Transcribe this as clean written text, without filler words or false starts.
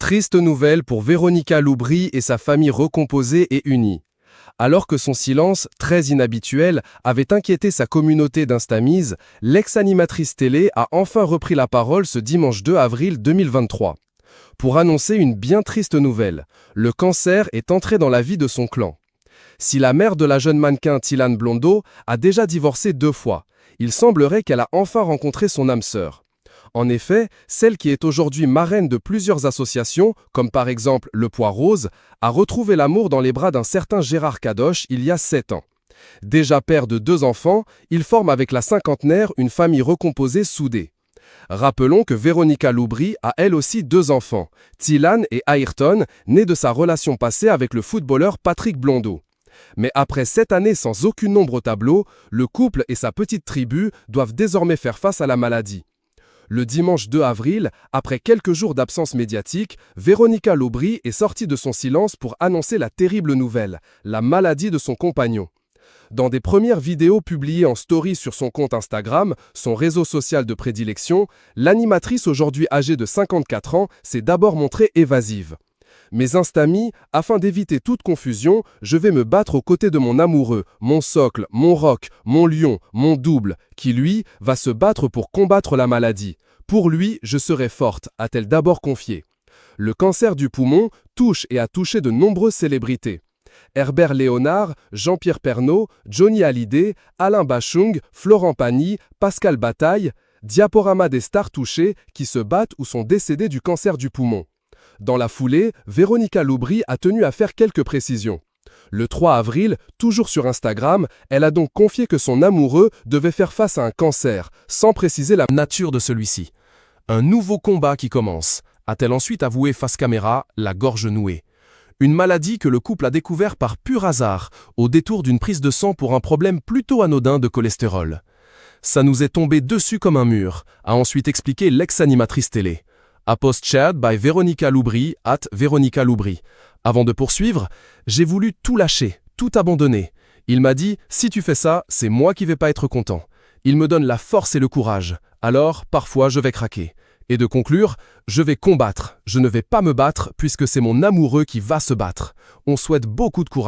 Triste nouvelle pour Véronica Loubry et sa famille recomposée et unie. Alors que son silence, très inhabituel, avait inquiété sa communauté d'Instamise, l'ex-animatrice télé a enfin repris la parole ce dimanche 2 avril 2023. Pour annoncer une bien triste nouvelle, le cancer est entré dans la vie de son clan. Si la mère de la jeune mannequin Thylan Blondeau a déjà divorcé 2 fois, il semblerait qu'elle a enfin rencontré son âme sœur. En effet, celle qui est aujourd'hui marraine de plusieurs associations, comme par exemple Le Poids Rose, a retrouvé l'amour dans les bras d'un certain Gérard Kadosh il y a 7 ans. Déjà père de 2 enfants, il forme avec la cinquantenaire une famille recomposée soudée. Rappelons que Véronica Loubry a elle aussi 2 enfants, Thylan et Ayrton, nés de sa relation passée avec le footballeur Patrick Blondeau. Mais après 7 années sans aucune ombre au tableau, le couple et sa petite tribu doivent désormais faire face à la maladie. Le dimanche 2 avril, après quelques jours d'absence médiatique, Véronica Loubry est sortie de son silence pour annoncer la terrible nouvelle, la maladie de son compagnon. Dans des premières vidéos publiées en story sur son compte Instagram, son réseau social de prédilection, l'animatrice aujourd'hui âgée de 54 ans s'est d'abord montrée évasive. Mes Instamis, afin d'éviter toute confusion, je vais me battre aux côtés de mon amoureux, mon socle, mon roc, mon lion, mon double, qui lui, va se battre pour combattre la maladie. Pour lui, je serai forte, a-t-elle d'abord confié. Le cancer du poumon touche et a touché de nombreuses célébrités. Herbert Léonard, Jean-Pierre Pernaut, Johnny Hallyday, Alain Bachung, Florent Pagny, Pascal Bataille, diaporama des stars touchées qui se battent ou sont décédées du cancer du poumon. Dans la foulée, Véronica Loubry a tenu à faire quelques précisions. Le 3 avril, toujours sur Instagram, elle a donc confié que son amoureux devait faire face à un cancer, sans préciser la nature de celui-ci. Un nouveau combat qui commence, a-t-elle ensuite avoué face caméra, la gorge nouée. Une maladie que le couple a découvert par pur hasard, au détour d'une prise de sang pour un problème plutôt anodin de cholestérol. Ça nous est tombé dessus comme un mur, a ensuite expliqué l'ex-animatrice télé. A post shared by Véronica Loubry @Véronica Loubry. Avant de poursuivre, j'ai voulu tout lâcher, tout abandonner. Il m'a dit, si tu fais ça, c'est moi qui vais pas être content. Il me donne la force et le courage. Alors, parfois, je vais craquer. Et de conclure, je vais combattre. Je ne vais pas me battre puisque c'est mon amoureux qui va se battre. On souhaite beaucoup de courage.